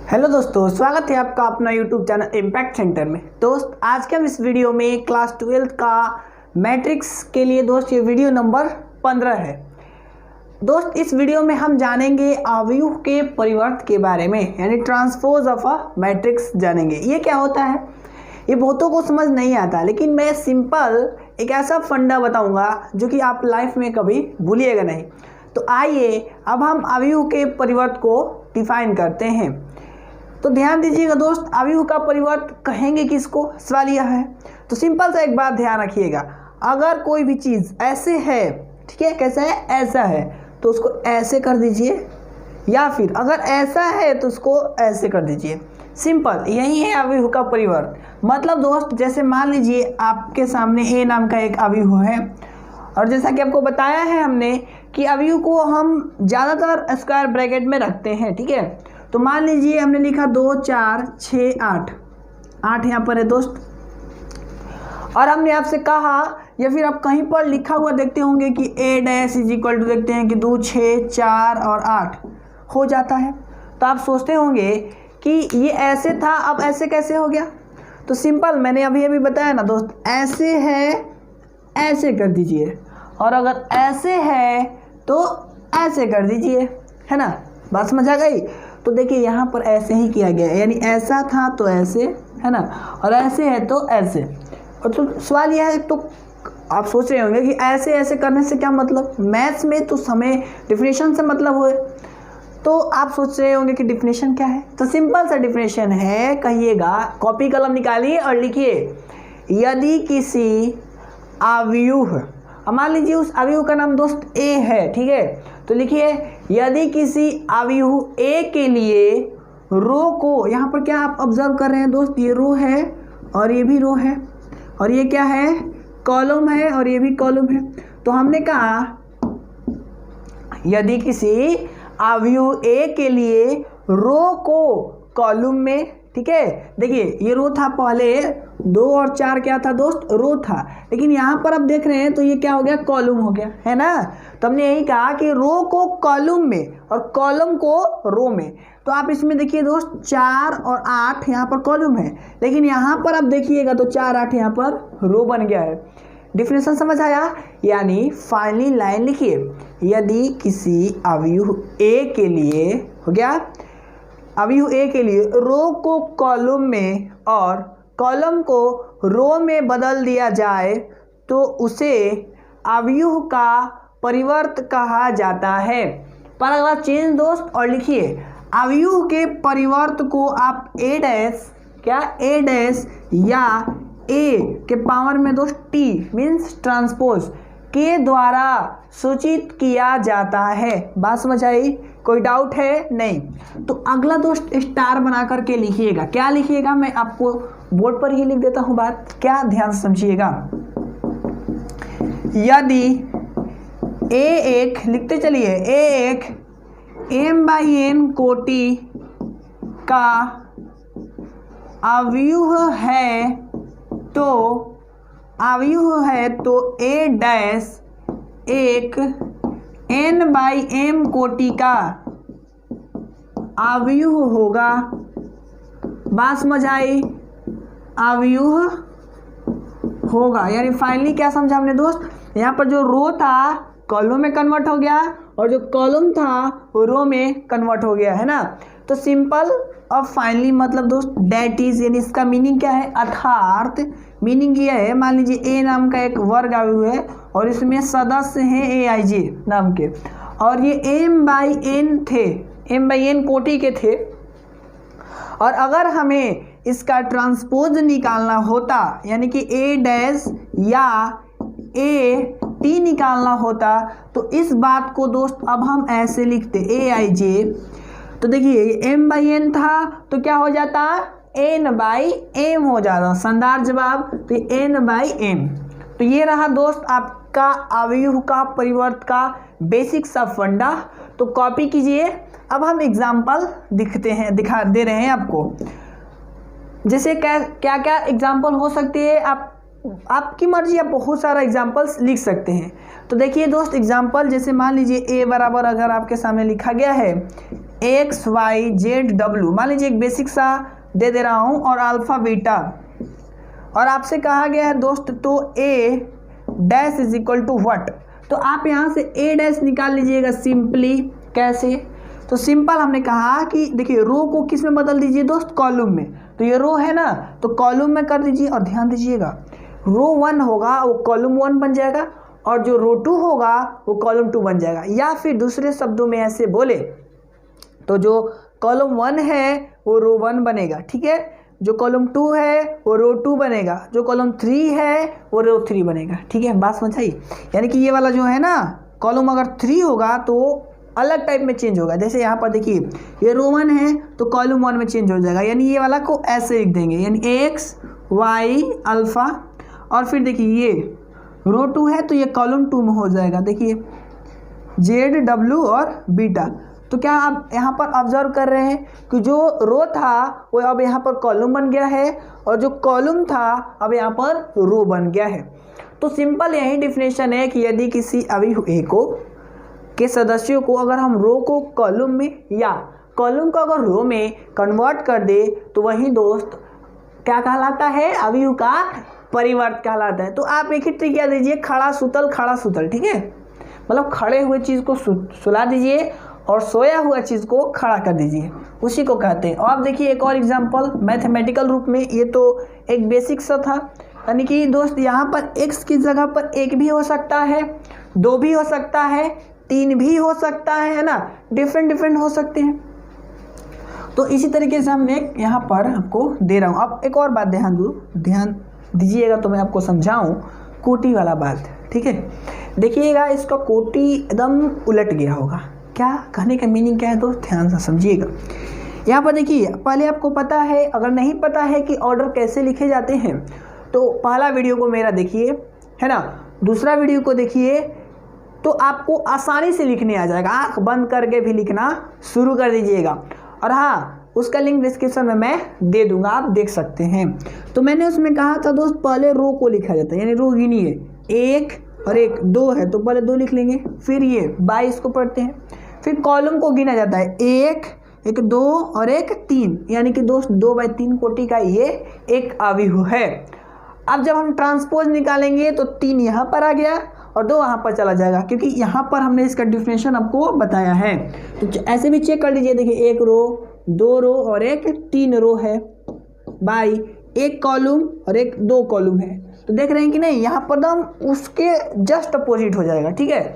Hello दोस्तों, स्वागत है आपका अपना यूट्यूब चैनल इम्पैक्ट सेंटर में। दोस्त आज के हम इस वीडियो में क्लास 12 का मैट्रिक्स के लिए दोस्त ये वीडियो नंबर 15 है। दोस्त इस वीडियो में हम जानेंगे अवयव के परिवर्त के बारे में, यानी ट्रांसपोज ऑफ अ मैट्रिक्स जानेंगे। ये क्या होता है, ये बहुतों को समझ नहीं आता, लेकिन मैं सिंपल एक ऐसा फंडा बताऊंगा जो कि आप लाइफ में कभी भूलिएगा नहीं। तो आइए अब हम अवयव के परिवर्त को डिफाइन करते हैं। तो ध्यान दीजिएगा दोस्त, अवयव का परिवर्त कहेंगे किसको, सवाल यह है। तो सिंपल सा एक बात ध्यान रखिएगा, अगर कोई भी चीज़ ऐसे है, ठीक है, कैसा है, ऐसा है, तो उसको ऐसे कर दीजिए, या फिर अगर ऐसा है तो उसको ऐसे कर दीजिए। सिंपल यही है अवयव का परिवर्त। मतलब दोस्त जैसे मान लीजिए आपके सामने ए नाम का एक अवयव है, और जैसा कि आपको बताया है हमने कि अवयव को हम ज़्यादातर स्क्वायर ब्रैकेट में रखते हैं, ठीक है। तो मान लीजिए हमने लिखा 2 4 6 8, 8 यहाँ पर है दोस्त, और हमने आपसे कहा या फिर आप कहीं पर लिखा हुआ देखते होंगे कि a dash is equal to, देखते हैं कि 2 6 4 और 8 हो जाता है। तो आप सोचते होंगे कि ये ऐसे था, अब ऐसे कैसे हो गया। तो सिंपल मैंने अभी बताया ना दोस्त, ऐसे है ऐसे कर दीजिए, और अगर ऐसे है तो ऐसे कर दीजिए, है ना। बात समझ आ गई। तो देखिए यहाँ पर ऐसे ही किया गया है, यानी ऐसा था तो ऐसे, है ना, और ऐसे है तो ऐसे। और तो सवाल यह है, तो आप सोच रहे होंगे कि ऐसे ऐसे करने से क्या मतलब, मैथ्स में तो हमें डिफिनेशन से मतलब हो। तो आप सोच रहे होंगे कि डिफिनेशन क्या है। तो सिंपल सा डिफिनेशन है, कहिएगा, कॉपी कलम निकालिए और लिखिए, यदि किसी अवयव, मान लीजिए उस अवयव का नाम दोस्त ए है, ठीक है। तो लिखिए, यदि किसी अवयव ए के लिए रो को, यहाँ पर क्या आप ऑब्जर्व कर रहे हैं दोस्त, ये रो है और ये भी रो है, और ये क्या है, कॉलम है, और ये भी कॉलम है। तो हमने कहा यदि किसी अवयव ए के लिए रो को कॉलम में, ठीक है। देखिए ये रो था पहले, 2 और 4 क्या था दोस्त, रो था, लेकिन यहाँ पर आप देख रहे हैं तो ये क्या हो गया, कॉलम हो गया, है ना। तो हमने यही कहा कि रो को कॉलम में और कॉलम को रो में। तो आप इसमें देखिए दोस्त 4 और 8 यहाँ पर कॉलम है, लेकिन यहाँ पर आप देखिएगा तो 4 8 यहाँ पर रो बन गया है। डिफिनेशन समझ आया। यानी फाइनली लाइन लिखिए, यदि किसी अवयव ए के लिए, हो गया, अवयव ए के लिए रो को कॉलम में और कॉलम को रो में बदल दिया जाए तो उसे अवयव का परिवर्त कहा जाता है। पर अगला चेंज दोस्त, और लिखिए, अवयव के परिवर्त को आप ए डैश, क्या, ए डैश या ए के पावर में दोस्त टी मीन्स ट्रांसपोज के द्वारा सूचित किया जाता है। बात समझ आई, कोई डाउट है नहीं। तो अगला दोस्त स्टार बना करके लिखिएगा। क्या लिखिएगा, मैं आपको बोर्ड पर ही लिख देता हूं, बात क्या ध्यान से समझिएगा। यदि ए एक, लिखते चलिए, ए एक m/n कोटि का अवयव है तो ए डैश एक n/m कोटि का अवयव होगा। बात समझ आई, अवयव होगा, यानी फाइनली क्या समझा हमने दोस्त, यहाँ पर जो रो था कॉलम में कन्वर्ट हो गया, और जो कॉलम था वो रो में कन्वर्ट हो गया, है ना। तो सिंपल और फाइनली मतलब दोस्त डैट इज, यानी इसका मीनिंग क्या है, अर्थात मीनिंग ये है, मान लीजिए ए नाम का एक वर्ग अवयव है और इसमें सदस्य हैं AIJ नाम के, और ये m/n थे, m/n कोटि के थे, और अगर हमें इसका ट्रांसपोज निकालना होता, यानी कि ए डैश या ए टी निकालना होता, तो इस बात को दोस्त अब हम ऐसे लिखते AIJ। तो देखिए m/n था तो क्या हो जाता, n/m हो जाता, शानदार जवाब। तो n/m। तो ये रहा दोस्त आपका अवयव का परिवर्त का बेसिक सा फंडा। तो कॉपी कीजिए। अब हम एग्जाम्पल दिखा दे रहे हैं आपको, जैसे क्या क्या एग्जाम्पल हो सकती है, आपकी मर्जी, आप बहुत सारा एग्जाम्पल्स लिख सकते हैं। तो देखिए दोस्त एग्जाम्पल, जैसे मान लीजिए a बराबर अगर आपके सामने लिखा गया है एक्स वाई जेड डब्ल्यू, मान लीजिए एक बेसिक सा दे दे रहा हूँ, और अल्फा बीटा, और आपसे कहा गया है दोस्त तो A dash is equal to what. तो आप यहाँ से ए डैश निकाल लीजिएगा सिंपली। कैसे? तो सिंपल हमने कहा कि देखिए रो को किस में बदल दीजिए दोस्त, कॉलम में। तो ये रो है ना, तो कॉलम में कर दीजिए, और ध्यान दीजिएगा रो 1 होगा वो कॉलम 1 बन जाएगा, और जो रो 2 होगा वो कॉलम 2 बन जाएगा। या फिर दूसरे शब्दों में ऐसे बोले तो जो कॉलम 1 है वो रो 1 बनेगा, ठीक है, जो कॉलम 2 है वो रो 2 बनेगा, जो कॉलम 3 है वो रो 3 बनेगा, ठीक है, बात समझ आई। यानी कि ये वाला जो है ना कॉलम अगर 3 होगा तो अलग टाइप में चेंज होगा। जैसे यहाँ पर देखिए ये रो 1 है तो कॉलम 1 में चेंज हो जाएगा, यानी ये वाला को ऐसे लिख देंगे, यानी एक्स वाई अल्फ़ा, और फिर देखिए ये रो 2 है तो ये कॉलम 2 में हो जाएगा, देखिए जेड डब्ल्यू और बीटा। तो क्या आप यहाँ पर ऑब्जर्व कर रहे हैं कि जो रो था वो अब यहाँ पर कॉलम बन गया है, और जो कॉलम था अब यहाँ पर रो बन गया है। तो सिंपल यही डिफिनेशन है कि यदि किसी अवयव ए को के सदस्यों को अगर हम रो को कॉलम में या कॉलम को अगर रो में कन्वर्ट कर दे तो वही दोस्त क्या कहलाता है, अवयव का परिवर्त कहलाता है। तो आप एक ही ट्रिक याद दीजिए, खड़ा सुतल, ठीक है, मतलब खड़े हुए चीज़ को सुला दीजिए और सोया हुआ चीज़ को खड़ा कर दीजिए, उसी को कहते हैं। और आप देखिए एक और एग्जांपल मैथमेटिकल रूप में, ये तो एक बेसिक सा था, यानी कि दोस्त यहाँ पर x की जगह पर 1 भी हो सकता है, 2 भी हो सकता है, 3 भी हो सकता है ना, डिफरेंट हो सकते हैं। तो इसी तरीके से हमने यहाँ पर आपको दे रहा हूँ। अब एक और बात ध्यान दीजिएगा तो मैं आपको समझाऊँ, कोटि वाला बात, ठीक है। देखिएगा इसका कोटि एकदम उलट गया होगा, क्या कहने का मीनिंग क्या है तो ध्यान से समझिएगा। यहाँ पर देखिए पहले आपको पता है, अगर नहीं पता है कि ऑर्डर कैसे लिखे जाते हैं तो पहला वीडियो को मेरा देखिए, है ना, दूसरा वीडियो को देखिए, तो आपको आसानी से लिखने आ जाएगा। आँख बंद करके भी लिखना शुरू कर दीजिएगा, और हाँ उसका लिंक डिस्क्रिप्शन में मैं दे दूंगा, आप देख सकते हैं। तो मैंने उसमें कहा था दोस्त पहले रो को लिखा जाता है, यानी रो गिनिए 1 और 1 2 है तो पहले 2 लिख लेंगे, फिर ये 22 को पढ़ते हैं, फिर कॉलम को गिना जाता है 1 1 2 और 1 3, यानी कि दोस्त 2/3 कोटि का ये एक अवयव है। अब जब हम ट्रांसपोज निकालेंगे तो 3 यहाँ पर आ गया और 2 वहाँ पर चला जाएगा, क्योंकि यहाँ पर हमने इसका डिफिनेशन आपको बताया है। तो ऐसे भी चेक कर लीजिए, देखिए 1 रो 2 रो और 3 रो है, बाई 1 कॉलम और 2 कॉलम है। तो देख रहे हैं कि नहीं, यहाँ पर दम उसके जस्ट अपोजिट हो जाएगा, ठीक है।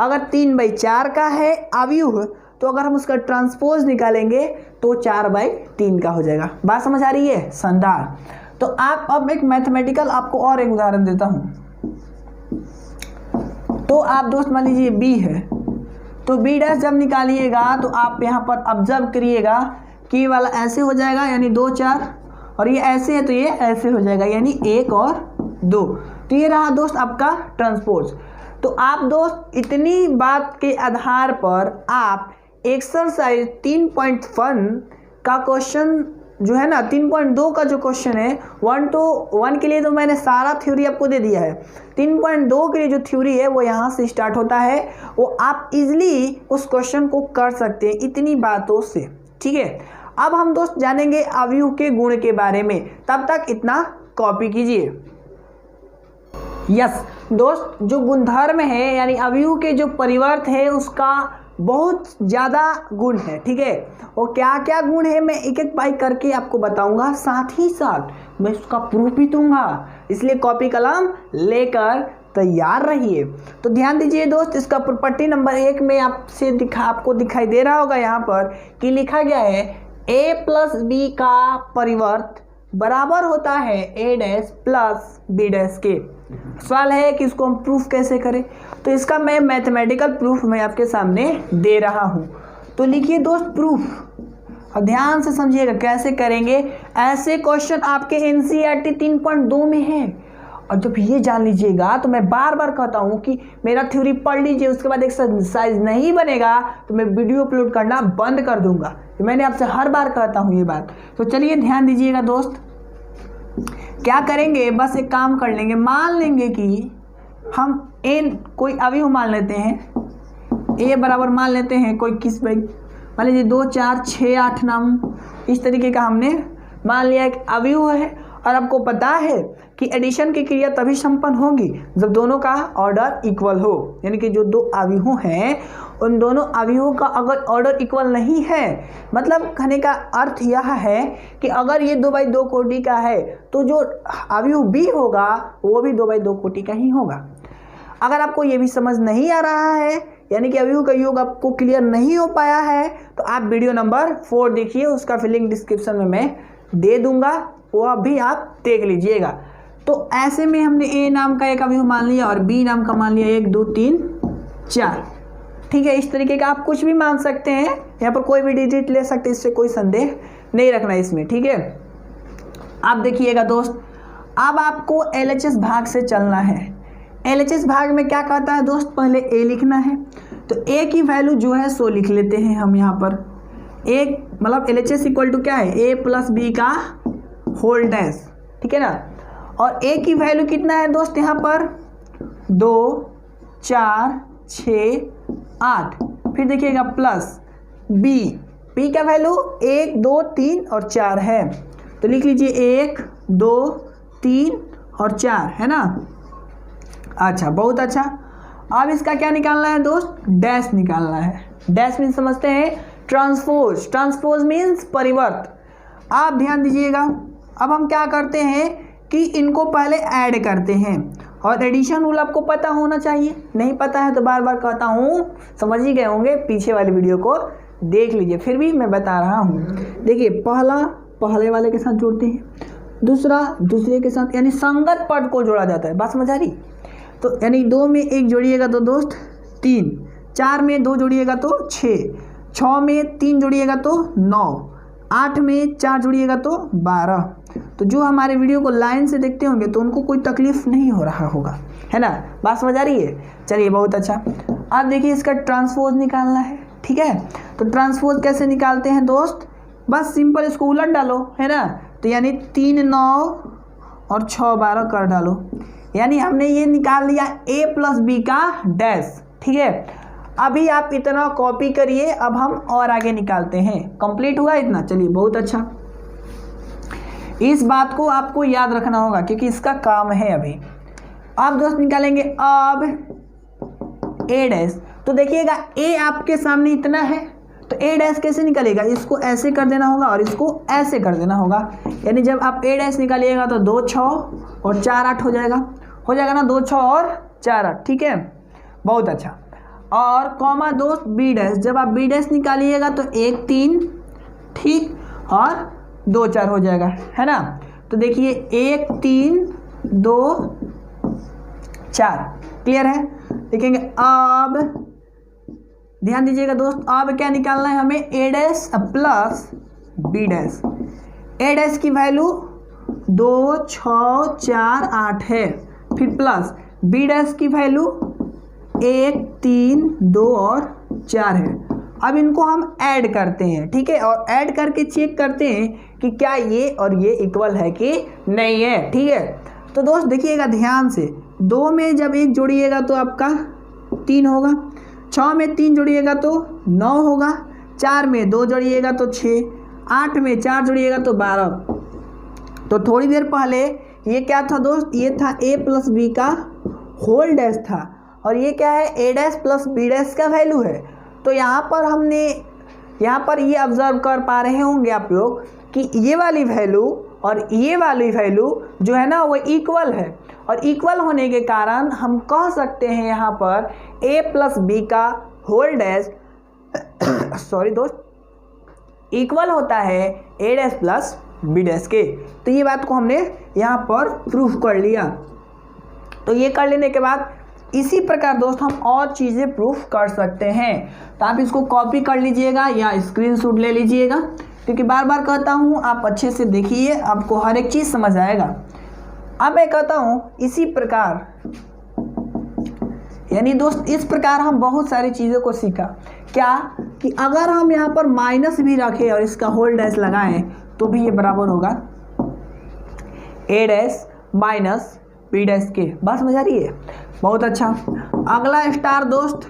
अगर 3/4 का है अवयव तो अगर हम उसका ट्रांसपोज निकालेंगे तो 4/3 का हो जाएगा। बात समझ आ रही है? शानदार। तो आप अब एक मैथमेटिकल आपको और एक उदाहरण देता हूँ। तो आप दोस्त मान लीजिए बी है, तो बी डैश जब निकालिएगा तो आप यहाँ पर ऑब्जर्व करिएगा कि वाला ऐसे हो जाएगा, यानी 2 4, और ये ऐसे है तो ये ऐसे हो जाएगा, यानी 1 और 2। तो ये रहा दोस्त आपका ट्रांसपोज। तो आप दोस्त इतनी बात के आधार पर आप एक्सरसाइज 3.1 का क्वेश्चन जो है ना, 3.2 का जो क्वेश्चन है 1 to 1 के लिए तो मैंने सारा थ्योरी आपको दे दिया है। 3.2 के लिए जो थ्योरी है वो यहाँ से स्टार्ट होता है, वो आप इजीली उस क्वेश्चन को कर सकते हैं इतनी बातों से, ठीक है। अब हम दोस्त जानेंगे अवयव के गुण के बारे में, तब तक इतना कॉपी कीजिए। यस दोस्त, जो गुणधर्म है यानी अवयव के जो परिवर्त है उसका बहुत ज़्यादा गुण है, ठीक है। और क्या क्या गुण है मैं एक एक बाई करके आपको बताऊंगा, साथ ही साथ मैं उसका प्रूफ भी दूंगा, इसलिए कॉपी कलम लेकर तैयार रहिए। तो ध्यान दीजिए दोस्त, इसका प्रॉपर्टी नंबर 1 में आपको दिखाई दे रहा होगा यहाँ पर कि लिखा गया है a + b का परिवर्त बराबर होता है a dash plus b dash के। सवाल है कि इसको हम प्रूफ कैसे करें, तो इसका मैं मैथमेटिकल प्रूफ मैं आपके सामने दे रहा हूँ। तो लिखिए दोस्त प्रूफ, और ध्यान से समझिएगा कैसे करेंगे। ऐसे क्वेश्चन आपके एनसीईआरटी 3.2 में है, और जब ये जान लीजिएगा तो मैं बार बार कहता हूँ कि मेरा थ्योरी पढ़ लीजिए, उसके बाद एक्सरसाइज नहीं बनेगा तो मैं वीडियो अपलोड करना बंद कर दूंगा। मैंने आपसे हर बार कहता हूँ ये बात। तो चलिए ध्यान दीजिएगा दोस्त, क्या करेंगे, बस एक काम कर लेंगे, मान लेंगे कि हम कोई अवयव मान लेते हैं, a बराबर मान लेते हैं कोई मान लीजिए 2 4 6 8 नाम इस तरीके का हमने मान लिया एक अवयव है। और आपको पता है कि एडिशन की क्रिया तभी संपन्न होगी जब दोनों का ऑर्डर इक्वल हो, यानी कि जो दो अवयव हैं उन दोनों अवयवों का अगर ऑर्डर इक्वल नहीं है, मतलब कहने का अर्थ यह है कि अगर ये 2x2 कोटि का है तो जो अवयव बी होगा वो भी 2x2 कोटि का ही होगा। अगर आपको ये भी समझ नहीं आ रहा है, यानी कि अवयव का योग आपको क्लियर नहीं हो पाया है, तो आप वीडियो नंबर 4 देखिए, उसका लिंक डिस्क्रिप्शन में मैं दे दूंगा, वो अभी आप देख लीजिएगा। तो ऐसे में हमने ए नाम का एक अवयव मान लिया और बी नाम का मान लिया 1 2 3 4, ठीक है। इस तरीके का आप कुछ भी मान सकते हैं, यहाँ पर कोई भी डिजिट ले सकते हैं, इससे कोई संदेह नहीं रखना इसमें, ठीक है। आप देखिएगा दोस्त, अब आपको LHS भाग से चलना है। LHS भाग में क्या कहता है दोस्त, पहले ए लिखना है, तो ए की वैल्यू जो है 100 लिख लेते हैं हम यहाँ पर। एक मतलब LHS इक्वल टू क्या है, a प्लस बी का होल डैश, ठीक है ना। और a की वैल्यू कितना है दोस्त, यहाँ पर 2 4 6 8, फिर देखिएगा प्लस b का वैल्यू 1 2 3 और 4 है, तो लिख लीजिए 1 2 3 और 4, है ना। अच्छा, बहुत अच्छा। अब इसका क्या निकालना है दोस्त, डैश निकालना है। डैश मीन्स समझते हैं ट्रांसपोज, ट्रांसपोज मीन्स परिवर्त। आप ध्यान दीजिएगा, अब हम क्या करते हैं कि इनको पहले ऐड करते हैं, और एडिशन रूल आपको पता होना चाहिए, नहीं पता है तो बार बार कहता हूँ, समझ ही गए होंगे, पीछे वाली वीडियो को देख लीजिए, फिर भी मैं बता रहा हूँ। देखिए, पहला पहले वाले के साथ जोड़ते हैं, दूसरा दूसरे के साथ, यानी संगत पद को जोड़ा जाता है, बात समझ आ रही। तो यानी 2 में 1 जोड़िएगा तो दोस्त 3, 4 में 2 जोड़िएगा तो 6, 6 में 3 जोड़िएगा तो 9, 8 में 4 जोड़िएगा तो 12। तो जो हमारे वीडियो को लाइन से देखते होंगे तो उनको कोई तकलीफ नहीं हो रहा होगा, है ना, बात समझ आ रही है। चलिए, बहुत अच्छा। अब देखिए, इसका ट्रांसपोज निकालना है, ठीक है। तो ट्रांसपोज कैसे निकालते हैं दोस्त, बस सिंपल इसको उलट डालो, है ना। तो यानी 3 9 और 6 12 कर डालो, यानी हमने ये निकाल लिया a प्लस बी का डैश, ठीक है। अभी आप इतना कॉपी करिए, अब हम और आगे निकालते हैं। कंप्लीट हुआ इतना, चलिए, बहुत अच्छा। इस बात को आपको याद रखना होगा क्योंकि इसका काम है अभी। आप दोस्त निकालेंगे अब a डैश, तो देखिएगा a आपके सामने इतना है, तो a डैश कैसे निकलेगा, इसको ऐसे कर देना होगा और इसको ऐसे कर देना होगा, यानी जब आप a डैश निकालिएगा तो 2 6 और 4 8 हो जाएगा ना, 2 6 और 4 8, ठीक है, बहुत अच्छा। और कॉमा दोस्त b डैश, जब आप b डैश निकालिएगा तो 1 3, ठीक, और 2 4 हो जाएगा, है ना। तो देखिए 1 3 2 4, क्लियर है। देखेंगे अब ध्यान दीजिएगा दोस्त, अब क्या निकालना है हमें, a dash plus b dash. a dash की वैल्यू 2 6 4 8 है, फिर प्लस b डैश की वैल्यू 1 3 2 और 4 है। अब इनको हम ऐड करते हैं, ठीक है, और ऐड करके चेक करते हैं कि क्या ये और ये इक्वल है कि नहीं है, ठीक है। तो दोस्त देखिएगा ध्यान से, 2 में जब 1 जोड़िएगा तो आपका 3 होगा, 6 में 3 जोड़िएगा तो 9 होगा, 4 में 2 जोड़िएगा तो 6, 8 में 4 जोड़िएगा तो 12। तो थोड़ी देर पहले ये क्या था दोस्त, ये था a प्लस बी का होल डैश था, और ये क्या है, a dash plus b dash का वैल्यू है। तो यहाँ पर ये ऑब्जर्व कर पा रहे होंगे आप लोग कि ये वाली वैल्यू और ये वाली वैल्यू जो है ना वो इक्वल है, और इक्वल होने के कारण हम कह सकते हैं यहाँ पर a प्लस बी का होल डैश सॉरी दोस्त, इक्वल होता है a dash plus b dash के। तो ये बात को हमने यहाँ पर प्रूफ कर लिया। तो ये कर लेने के बाद इसी प्रकार दोस्त हम और चीज़ें प्रूफ कर सकते हैं। तो आप इसको कॉपी कर लीजिएगा या स्क्रीनशॉट ले लीजिएगा, क्योंकि बार बार कहता हूँ आप अच्छे से देखिए, आपको हर एक चीज़ समझ आएगा। अब मैं कहता हूँ इसी प्रकार, यानी दोस्त इस प्रकार हम बहुत सारी चीज़ों को सीखा। क्या कि अगर हम यहाँ पर माइनस भी रखें और इसका होल डैश लगाएं तो भी ये बराबर होगा a dash minus b dash के। बात समझ आ रही है, बहुत अच्छा। अगला स्टार दोस्त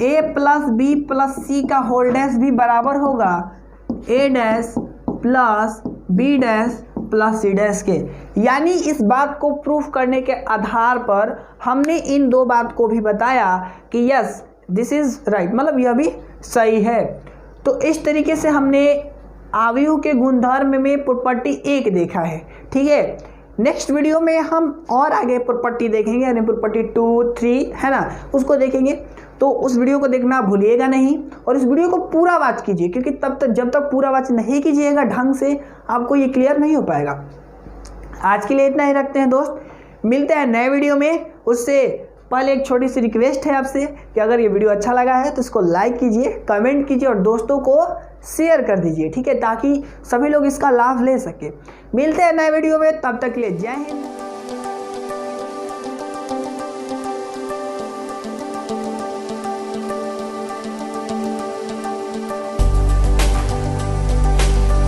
A plus B plus C का होल डैश भी बराबर होगा A dash plus B dash plus C dash के। यानी इस बात को प्रूफ करने के आधार पर हमने इन दो बात को भी बताया कि यस दिस इज राइट, मतलब यह भी सही है। तो इस तरीके से हमने अवयव के गुणधर्म में प्रॉपर्टी 1 देखा है। ठीक है, नेक्स्ट वीडियो में हम और आगे प्रॉपर्टी देखेंगे, यानी प्रॉपर्टी 2, 3 है ना, उसको देखेंगे। तो उस वीडियो को देखना भूलिएगा नहीं और इस वीडियो को पूरा वॉच कीजिए, क्योंकि तब तक जब तक पूरा वॉच नहीं कीजिएगा ढंग से आपको ये क्लियर नहीं हो पाएगा। आज के लिए इतना ही रखते हैं दोस्त, मिलते हैं नए वीडियो में। उससे पहले एक छोटी सी रिक्वेस्ट है आपसे कि अगर ये वीडियो अच्छा लगा है तो इसको लाइक कीजिए, कमेंट कीजिए और दोस्तों को शेयर कर दीजिए, ठीक है, ताकि सभी लोग इसका लाभ ले सके। मिलते हैं नए वीडियो में, तब तक के लिए जय हिंद।